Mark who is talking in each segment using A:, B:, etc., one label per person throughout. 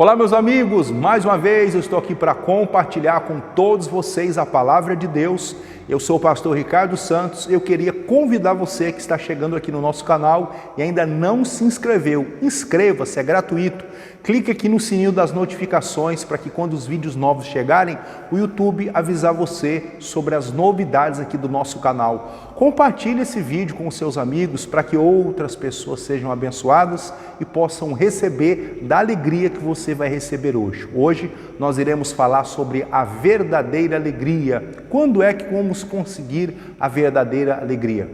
A: Olá, meus amigos, mais uma vez eu estou aqui para compartilhar com todos vocês a palavra de Deus. Eu sou o pastor Ricardo Santos. Eu queria convidar você que está chegando aqui no nosso canal e ainda não se inscreveu, inscreva-se, é gratuito. Clique aqui no sininho das notificações para que quando os vídeos novos chegarem, o YouTube avisar você sobre as novidades aqui do nosso canal. Compartilhe esse vídeo com os seus amigos para que outras pessoas sejam abençoadas e possam receber da alegria que você vai receber hoje. Hoje nós iremos falar sobre a verdadeira alegria. Quando é que vamos conseguir a verdadeira alegria?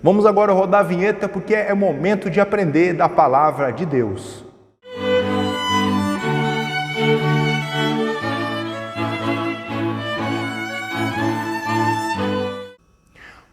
A: Vamos agora rodar a vinheta porque é momento de aprender da palavra de Deus.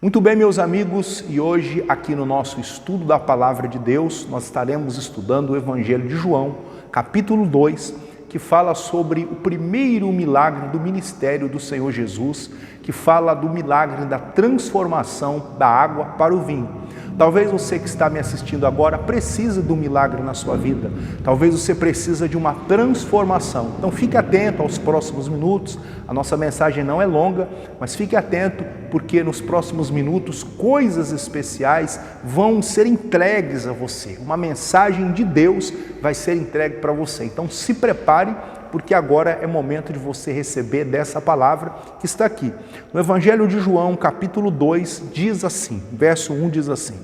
A: Muito bem, meus amigos, e hoje aqui no nosso estudo da Palavra de Deus, nós estaremos estudando o Evangelho de João, capítulo 2, que fala sobre o primeiro milagre do ministério do Senhor Jesus, que fala do milagre da transformação da água para o vinho. Talvez você que está me assistindo agora precisa de um milagre na sua vida. Talvez você precisa de uma transformação. Então fique atento aos próximos minutos. A nossa mensagem não é longa, mas fique atento porque nos próximos minutos coisas especiais vão ser entregues a você. Uma mensagem de Deus vai ser entregue para você. Então se prepare, porque agora é momento de você receber dessa palavra que está aqui. No Evangelho de João, capítulo 2, diz assim, verso 1 diz assim: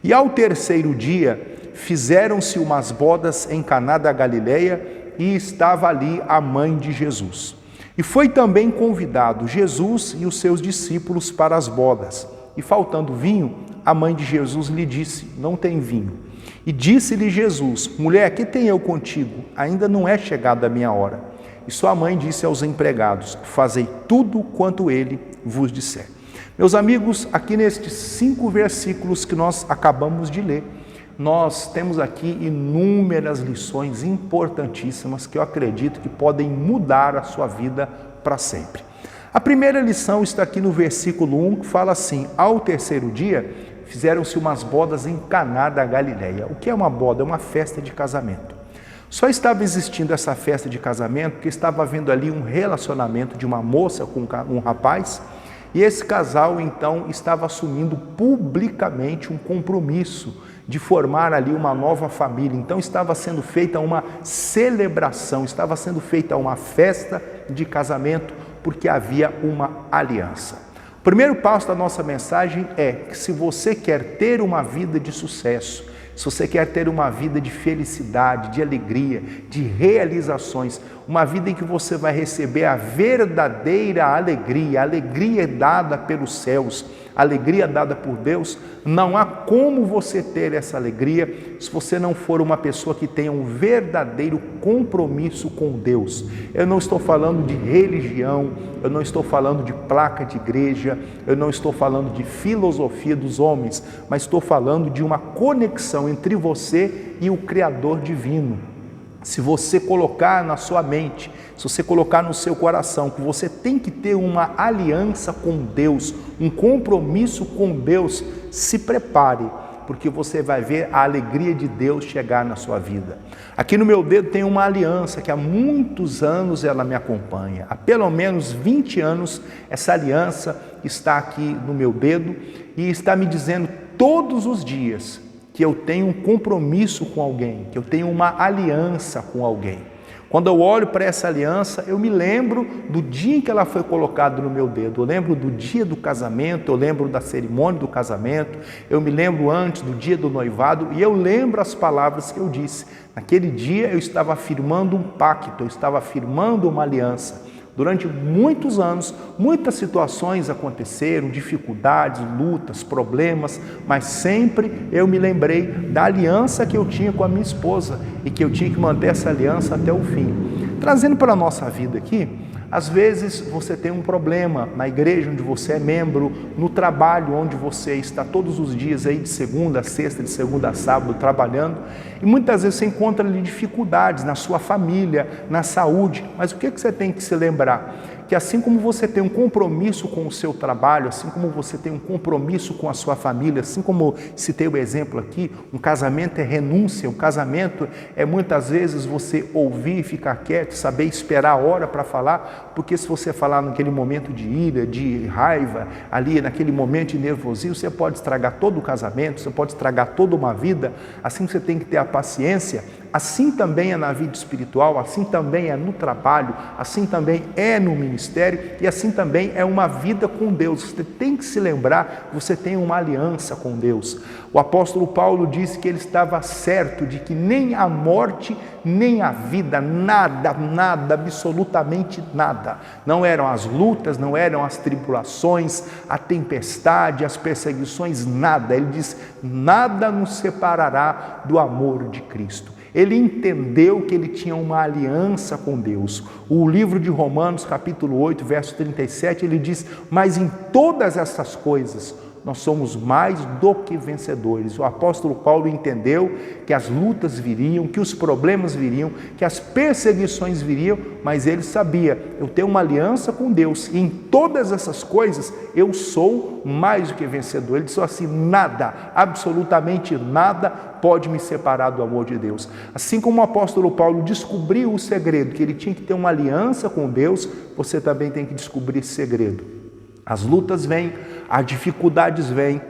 A: E ao terceiro dia fizeram-se umas bodas em Caná da Galileia, e estava ali a mãe de Jesus. E foi também convidado Jesus e os seus discípulos para as bodas. E faltando vinho, a mãe de Jesus lhe disse: Não tem vinho. E disse-lhe Jesus: Mulher, que tenho eu contigo? Ainda não é chegada a minha hora. E sua mãe disse aos empregados: Fazei tudo quanto ele vos disser. Meus amigos, aqui nestes 5 versículos que nós acabamos de ler, nós temos aqui inúmeras lições importantíssimas que eu acredito que podem mudar a sua vida para sempre. A primeira lição está aqui no versículo 1, que fala assim: Ao terceiro dia fizeram-se umas bodas em Caná da Galileia. O que é uma boda? É uma festa de casamento. Só estava existindo essa festa de casamento porque estava havendo ali um relacionamento de uma moça com um rapaz, e esse casal então estava assumindo publicamente um compromisso de formar ali uma nova família. Então estava sendo feita uma celebração, estava sendo feita uma festa de casamento porque havia uma aliança. O primeiro passo da nossa mensagem é que se você quer ter uma vida de sucesso, se você quer ter uma vida de felicidade, de alegria, de realizações, uma vida em que você vai receber a verdadeira alegria, a alegria dada pelos céus, a alegria dada por Deus, não há como você ter essa alegria se você não for uma pessoa que tenha um verdadeiro compromisso com Deus. Eu não estou falando de religião, eu não estou falando de placa de igreja, eu não estou falando de filosofia dos homens, mas estou falando de uma conexão entre você e o Criador divino. Se você colocar na sua mente, se você colocar no seu coração que você tem que ter uma aliança com Deus, um compromisso com Deus, se prepare, porque você vai ver a alegria de Deus chegar na sua vida. Aqui no meu dedo tem uma aliança que há muitos anos ela me acompanha. Há pelo menos 20 anos essa aliança está aqui no meu dedo e está me dizendo todos os dias que eu tenho um compromisso com alguém, que eu tenho uma aliança com alguém. Quando eu olho para essa aliança, eu me lembro do dia em que ela foi colocada no meu dedo, eu lembro do dia do casamento, eu lembro da cerimônia do casamento, eu me lembro antes do dia do noivado e eu lembro as palavras que eu disse. Naquele dia eu estava firmando um pacto, eu estava firmando uma aliança. Durante muitos anos, muitas situações aconteceram, dificuldades, lutas, problemas, mas sempre eu me lembrei da aliança que eu tinha com a minha esposa e que eu tinha que manter essa aliança até o fim. Trazendo para a nossa vida aqui, às vezes você tem um problema na igreja onde você é membro, no trabalho onde você está todos os dias aí de segunda a sexta, de segunda a sábado trabalhando, e muitas vezes você encontra ali dificuldades na sua família, na saúde, mas o que você tem que se lembrar? que assim como você tem um compromisso com o seu trabalho, assim como você tem um compromisso com a sua família, assim como citei o exemplo aqui, um casamento é renúncia, um casamento é muitas vezes você ouvir, ficar quieto, saber esperar a hora para falar, porque se você falar naquele momento de ira, de raiva, ali naquele momento de nervosismo, você pode estragar todo o casamento, você pode estragar toda uma vida. Assim você tem que ter a paciência. Assim também é na vida espiritual, assim também é no trabalho, assim também é no ministério e assim também é uma vida com Deus. Você tem que se lembrar que você tem uma aliança com Deus. O apóstolo Paulo disse que ele estava certo de que nem a morte, nem a vida, nada, absolutamente nada. Não eram as lutas, não eram as tribulações, a tempestade, as perseguições, nada. Ele diz, nada nos separará do amor de Cristo. Ele entendeu que ele tinha uma aliança com Deus. O livro de Romanos, capítulo 8, verso 37, ele diz, mas em todas essas coisas, nós somos mais do que vencedores. O apóstolo Paulo entendeu que as lutas viriam, que os problemas viriam, que as perseguições viriam, mas ele sabia, eu tenho uma aliança com Deus e em todas essas coisas eu sou mais do que vencedor. Ele disse assim, nada, absolutamente nada pode me separar do amor de Deus. Assim como o apóstolo Paulo descobriu o segredo, que ele tinha que ter uma aliança com Deus, você também tem que descobrir esse segredo. As lutas vêm, as dificuldades vêm,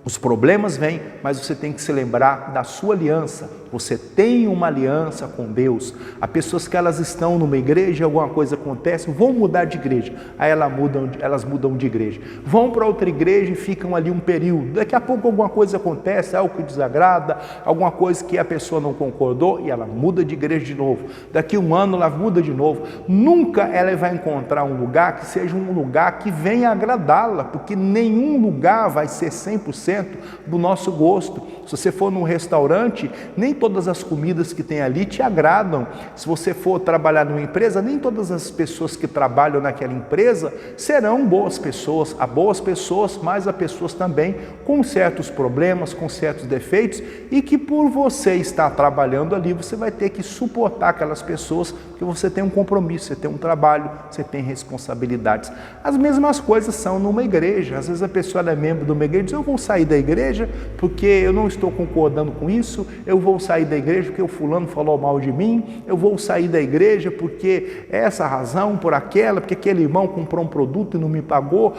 A: os problemas vêm, mas você tem que se lembrar da sua aliança. Você tem uma aliança com Deus. Há pessoas que elas estão numa igreja, alguma coisa acontece, vão mudar de igreja. Aí elas mudam de igreja. Vão para outra igreja e ficam ali um período. Daqui a pouco alguma coisa acontece, algo que desagrada, alguma coisa que a pessoa não concordou e ela muda de igreja de novo. Daqui um ano ela muda de novo. Nunca ela vai encontrar um lugar que seja um lugar que venha agradá-la, porque nenhum lugar vai ser 100% do nosso gosto. Se você for num restaurante, nem todas as comidas que tem ali te agradam. Se você for trabalhar numa empresa, nem todas as pessoas que trabalham naquela empresa serão boas pessoas. Há boas pessoas, mas há pessoas também com certos problemas, com certos defeitos e que por você estar trabalhando ali, você vai ter que suportar aquelas pessoas, porque você tem um compromisso, você tem um trabalho, você tem responsabilidades. As mesmas coisas são numa igreja. Às vezes a pessoa é membro de uma igreja e diz, eu vou sair da igreja porque eu não estou concordando com isso, eu vou sair da igreja porque o fulano falou mal de mim, eu vou sair da igreja porque essa razão, por aquela, porque aquele irmão comprou um produto e não me pagou,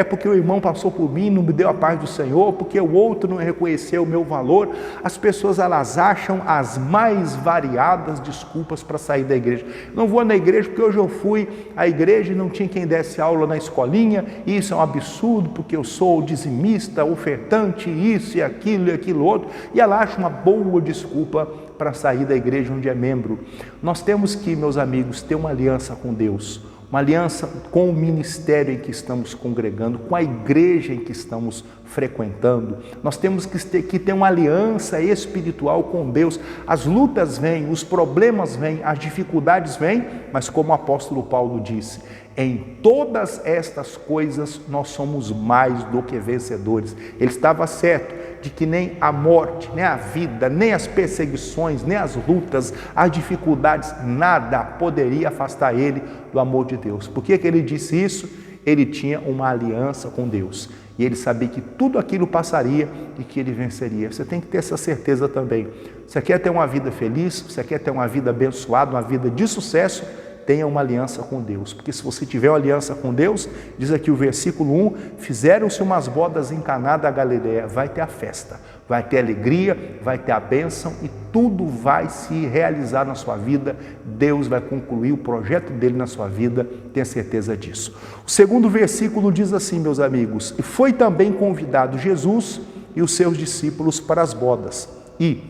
A: porque o irmão passou por mim e não me deu a paz do Senhor, porque o outro não reconheceu o meu valor. As pessoas, elas acham as mais variadas desculpas para sair da igreja. Não vou na igreja porque hoje eu fui à igreja e não tinha quem desse aula na escolinha, e isso é um absurdo porque eu sou dizimista, ofertante, isso e aquilo outro, e ela acha uma boa desculpa para sair da igreja onde é membro. Nós temos que, meus amigos, ter uma aliança com Deus, uma aliança com o ministério em que estamos congregando, com a igreja em que estamos frequentando. Nós temos que ter uma aliança espiritual com Deus. As lutas vêm, os problemas vêm, as dificuldades vêm, mas como o apóstolo Paulo disse, em todas estas coisas nós somos mais do que vencedores. Ele estava certo de que nem a morte, nem a vida, nem as perseguições, nem as lutas, as dificuldades, nada poderia afastar ele do amor de Deus. Por que ele disse isso? Ele tinha uma aliança com Deus e ele sabia que tudo aquilo passaria e que ele venceria. Você tem que ter essa certeza também. Você quer ter uma vida feliz, você quer ter uma vida abençoada, uma vida de sucesso, tenha uma aliança com Deus, porque se você tiver uma aliança com Deus, diz aqui o versículo 1, fizeram-se umas bodas em Caná da Galileia, vai ter a festa, vai ter alegria, vai ter a bênção e tudo vai se realizar na sua vida. Deus vai concluir o projeto dele na sua vida, tenha certeza disso. O segundo versículo diz assim, meus amigos, e foi também convidado Jesus e os seus discípulos para as bodas, e,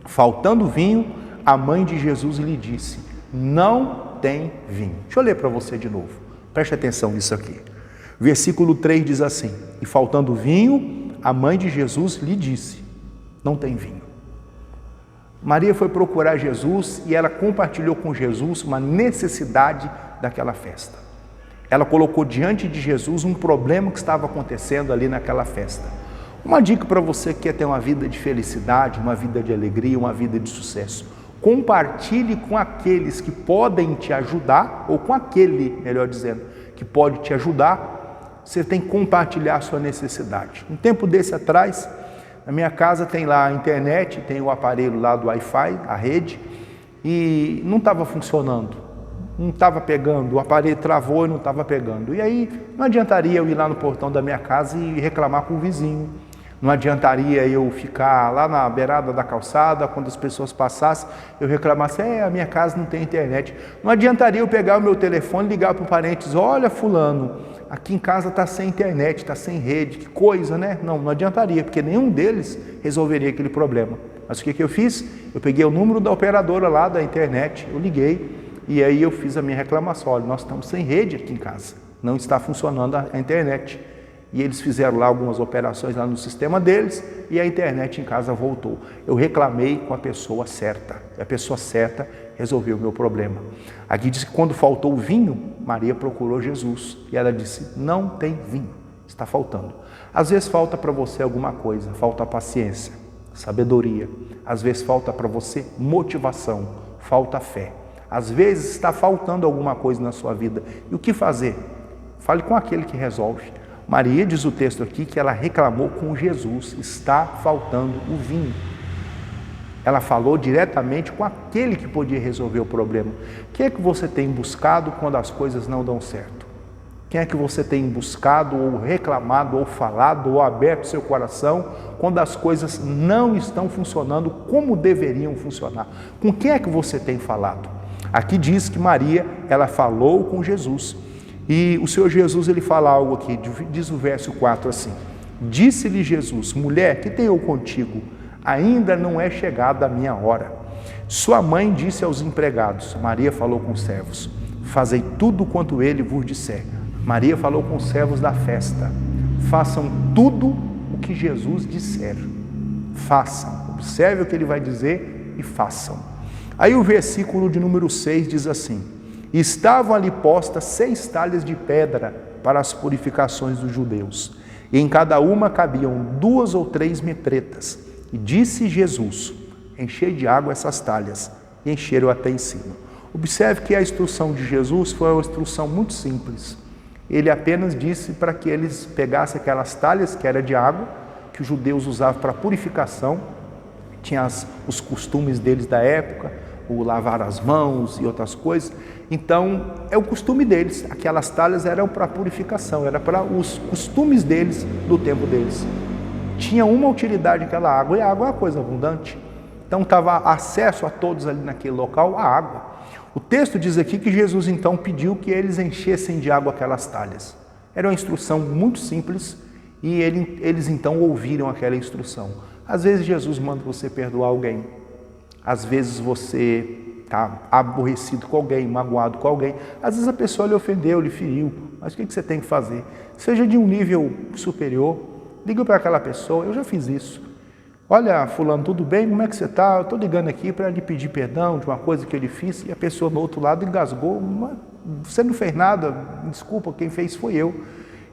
A: faltando vinho, a mãe de Jesus lhe disse, não tem vinho. Deixa eu ler para você de novo, preste atenção nisso aqui. Versículo 3 diz assim, e faltando vinho, a mãe de Jesus lhe disse, não tem vinho. Maria foi procurar Jesus e ela compartilhou com Jesus uma necessidade daquela festa. Ela colocou diante de Jesus um problema que estava acontecendo ali naquela festa. Uma dica para você que quer ter uma vida de felicidade, uma vida de alegria, uma vida de sucesso. Compartilhe com aqueles que podem te ajudar, ou com aquele, melhor dizendo, que pode te ajudar. Você tem que compartilhar a sua necessidade. Um tempo desse atrás, na minha casa tem lá a internet, tem o aparelho lá do Wi-Fi, a rede, e não estava funcionando, não estava pegando, o aparelho travou e não estava pegando. E aí não adiantaria eu ir lá no portão da minha casa e reclamar com o vizinho, não adiantaria eu ficar lá na beirada da calçada, quando as pessoas passassem, eu reclamasse, a minha casa não tem internet. Não adiantaria eu pegar o meu telefone e ligar para o parente, olha fulano, aqui em casa está sem internet, está sem rede, que coisa, né? Não adiantaria, porque nenhum deles resolveria aquele problema. Mas o que eu fiz? Eu peguei o número da operadora lá da internet, eu liguei e aí eu fiz a minha reclamação. Olha, nós estamos sem rede aqui em casa, não está funcionando a internet. E eles fizeram lá algumas operações lá no sistema deles e a internet em casa voltou. Eu reclamei com a pessoa certa, e a pessoa certa resolveu o meu problema. Aqui diz que quando faltou vinho, Maria procurou Jesus e ela disse, não tem vinho, está faltando. Às vezes falta para você alguma coisa, falta paciência, sabedoria. Às vezes falta para você motivação, falta fé. Às vezes está faltando alguma coisa na sua vida. E o que fazer? Fale com aquele que resolve. Maria, diz o texto aqui, que ela reclamou com Jesus, está faltando o vinho. Ela falou diretamente com aquele que podia resolver o problema. Quem é que você tem buscado quando as coisas não dão certo? Quem é que você tem buscado, ou reclamado, ou falado, ou aberto seu coração, quando as coisas não estão funcionando como deveriam funcionar? Com quem é que você tem falado? Aqui diz que Maria, ela falou com Jesus. E o Senhor Jesus, ele fala algo aqui, diz o verso 4 assim, disse-lhe Jesus, mulher, que tenho eu contigo? Ainda não é chegada a minha hora. Sua mãe disse aos empregados, Maria falou com os servos, fazei tudo quanto ele vos disser. Maria falou com os servos da festa, façam tudo o que Jesus disser. Façam, observe o que ele vai dizer e façam. Aí o versículo de número 6 diz assim, estavam ali postas 6 talhas de pedra para as purificações dos judeus, e em cada uma cabiam 2 ou 3 metretas. E disse Jesus, enchei de água essas talhas, e encheram até em cima. Observe que a instrução de Jesus foi uma instrução muito simples. Ele apenas disse para que eles pegassem aquelas talhas que era de água, que os judeus usavam para purificação, tinha os costumes deles da época, o lavar as mãos e outras coisas. Então, é o costume deles. Aquelas talhas eram para purificação, era para os costumes deles, do tempo deles. Tinha uma utilidade aquela água, e a água é uma coisa abundante. Então, estava acesso a todos ali naquele local a água. O texto diz aqui que Jesus, então, pediu que eles enchessem de água aquelas talhas. Era uma instrução muito simples e eles, então, ouviram aquela instrução. Às vezes, Jesus manda você perdoar alguém. Às vezes você está aborrecido com alguém, magoado com alguém. Às vezes a pessoa lhe ofendeu, lhe feriu. Mas o que você tem que fazer? Seja de um nível superior, liga para aquela pessoa. Eu já fiz isso. Olha, fulano, tudo bem? Como é que você está? Eu estou ligando aqui para lhe pedir perdão de uma coisa que eu lhe fiz. E a pessoa do outro lado engasgou. Você não fez nada, desculpa, quem fez foi eu.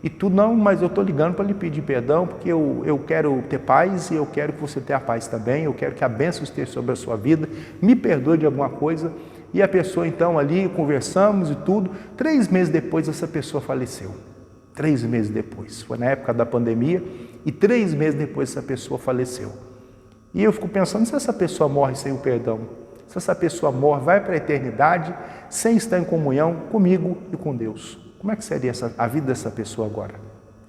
A: E tu não, mas eu estou ligando para lhe pedir perdão, porque eu quero ter paz e eu quero que você tenha paz também, eu quero que a bênção esteja sobre a sua vida, me perdoe de alguma coisa. E a pessoa então ali, conversamos e tudo, 3 meses depois essa pessoa faleceu. 3 meses depois, foi na época da pandemia, e 3 meses depois essa pessoa faleceu. E eu fico pensando, se essa pessoa morre sem o perdão, se essa pessoa morre, vai para a eternidade, sem estar em comunhão comigo e com Deus. Como é que seria a vida dessa pessoa agora?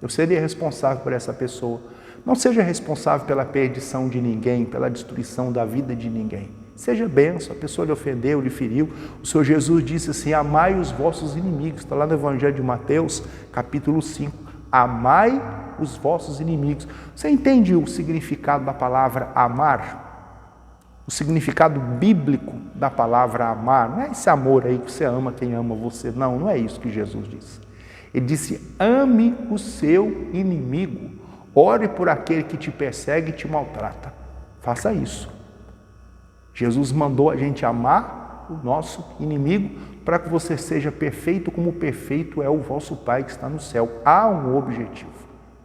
A: Eu seria responsável por essa pessoa. Não seja responsável pela perdição de ninguém, pela destruição da vida de ninguém. Seja bênção, a pessoa lhe ofendeu, lhe feriu. O Senhor Jesus disse assim, amai os vossos inimigos. Está lá no Evangelho de Mateus, capítulo 5. Amai os vossos inimigos. Você entende o significado da palavra amar? O significado bíblico da palavra amar, não é esse amor aí que você ama quem ama você, não é isso que Jesus disse. Ele disse, ame o seu inimigo, ore por aquele que te persegue e te maltrata, faça isso. Jesus mandou a gente amar o nosso inimigo para que você seja perfeito como perfeito é o vosso Pai que está no céu. Há um objetivo.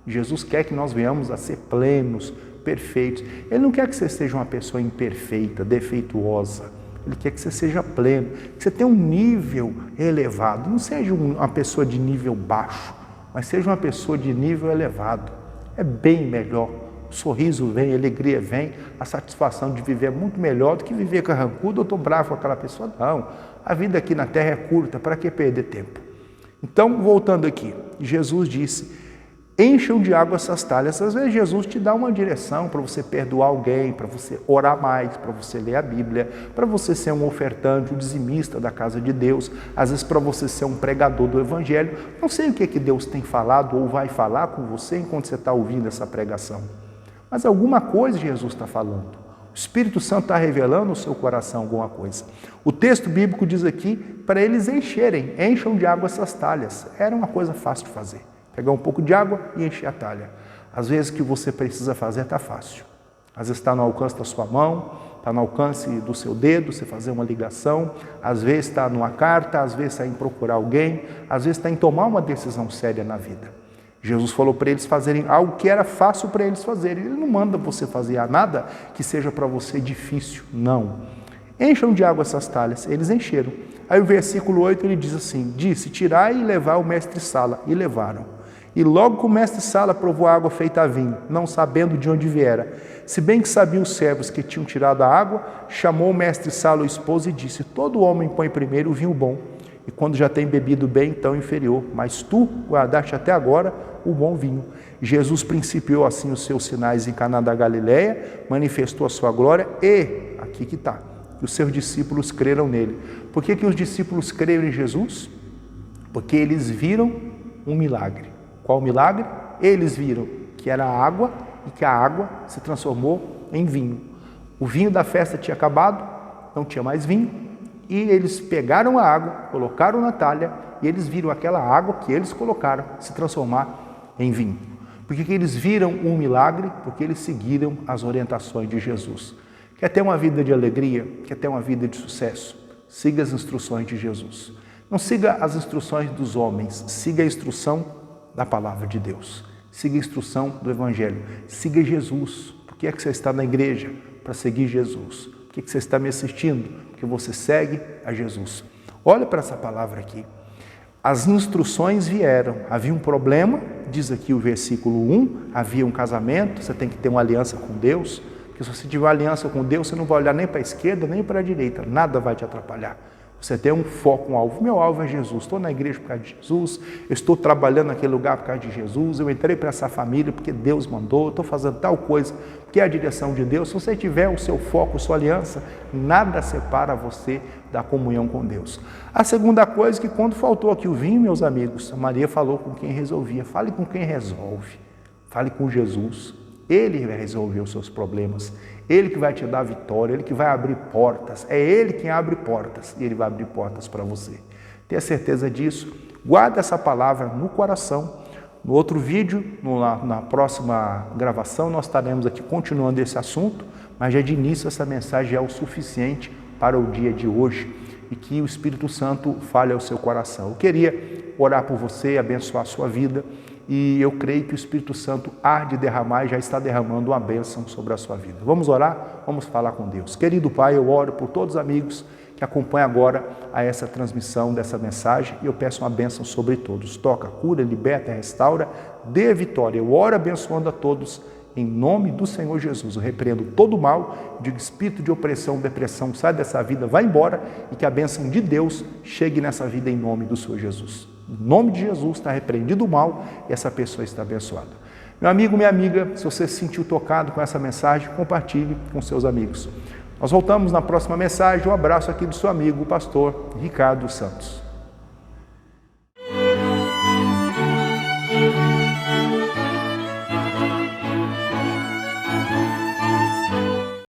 A: Jesus quer que nós venhamos a ser plenos, perfeitos. Ele não quer que você seja uma pessoa imperfeita, defeituosa. Ele quer que você seja pleno, que você tenha um nível elevado. Não seja uma pessoa de nível baixo, mas seja uma pessoa de nível elevado. É bem melhor. O sorriso vem, a alegria vem, a satisfação de viver é muito melhor do que viver carrancudo. Eu estou bravo com aquela pessoa. Não, a vida aqui na terra é curta, para que perder tempo? Então, voltando aqui, Jesus disse, encham de água essas talhas. Às vezes Jesus te dá uma direção para você perdoar alguém, para você orar mais, para você ler a Bíblia, para você ser um ofertante, um dizimista da casa de Deus, às vezes para você ser um pregador do Evangelho. Não sei o que Deus tem falado ou vai falar com você enquanto você está ouvindo essa pregação. Mas alguma coisa Jesus está falando. O Espírito Santo está revelando no seu coração alguma coisa. O texto bíblico diz aqui para eles encham de água essas talhas. Era uma coisa fácil de fazer. Pegar um pouco de água e encher a talha. Às vezes o que você precisa fazer está fácil. Às vezes está no alcance da sua mão, está no alcance do seu dedo, você fazer uma ligação. Às vezes está numa carta, às vezes está em procurar alguém, às vezes está em tomar uma decisão séria na vida. Jesus falou para eles fazerem algo que era fácil para eles fazerem. Ele não manda você fazer nada que seja para você difícil, não. Encham de água essas talhas. Eles encheram. Aí o versículo 8 ele diz assim, disse, tirai e levai o mestre-sala. E levaram. E logo que o mestre-sala provou a água feita a vinho, não sabendo de onde viera. Se bem que sabiam os servos que tinham tirado a água, chamou o mestre-sala o esposo e disse, todo homem põe primeiro o vinho bom, e quando já tem bebido bem, então inferior. Mas tu guardaste até agora o bom vinho. Jesus principiou assim os seus sinais em Caná da Galileia, manifestou a sua glória e, aqui que está, os seus discípulos creram nele. Por que os discípulos creram em Jesus? Porque eles viram um milagre. Qual milagre? Eles viram que era água e que a água se transformou em vinho. O vinho da festa tinha acabado, não tinha mais vinho, e eles pegaram a água, colocaram na talha, e eles viram aquela água que eles colocaram se transformar em vinho. Por que eles viram um milagre? Porque eles seguiram as orientações de Jesus. Quer ter uma vida de alegria? Quer ter uma vida de sucesso? Siga as instruções de Jesus. Não siga as instruções dos homens, siga a instrução da palavra de Deus. Siga a instrução do Evangelho. Siga Jesus. Por que é que você está na igreja? Para seguir Jesus. Por que você está me assistindo? Porque você segue a Jesus. Olha para essa palavra aqui. As instruções vieram. Havia um problema, diz aqui o versículo 1, havia um casamento, você tem que ter uma aliança com Deus, porque se você tiver uma aliança com Deus, você não vai olhar nem para a esquerda, nem para a direita, nada vai te atrapalhar. Você tem um foco, um alvo. Meu alvo é Jesus. Estou na igreja por causa de Jesus, eu estou trabalhando naquele lugar por causa de Jesus, eu entrei para essa família porque Deus mandou, eu estou fazendo tal coisa porque é a direção de Deus. Se você tiver o seu foco, sua aliança, nada separa você da comunhão com Deus. A segunda coisa é que quando faltou aqui o vinho, meus amigos, a Maria falou com quem resolvia. Fale com quem resolve. Fale com Jesus. Ele vai resolver os seus problemas. Ele que vai te dar a vitória, Ele que vai abrir portas. É Ele quem abre portas e Ele vai abrir portas para você. Tenha certeza disso. Guarda essa palavra no coração. No outro vídeo, na próxima gravação, nós estaremos aqui continuando esse assunto, mas já de início essa mensagem é o suficiente para o dia de hoje e que o Espírito Santo fale ao seu coração. Eu queria orar por você, abençoar a sua vida. E eu creio que o Espírito Santo há de derramar e já está derramando uma bênção sobre a sua vida. Vamos orar? Vamos falar com Deus. Querido Pai, eu oro por todos os amigos que acompanham agora a essa transmissão dessa mensagem e eu peço uma bênção sobre todos. Toca, cura, liberta, restaura, dê vitória. Eu oro abençoando a todos em nome do Senhor Jesus. Eu repreendo todo o mal, digo espírito de opressão, depressão, sai dessa vida, vai embora e que a bênção de Deus chegue nessa vida em nome do Senhor Jesus. Em nome de Jesus está repreendido o mal e essa pessoa está abençoada. Meu amigo, minha amiga, se você se sentiu tocado com essa mensagem, compartilhe com seus amigos. Nós voltamos na próxima mensagem. Um abraço aqui do seu amigo, o pastor Ricardo Santos.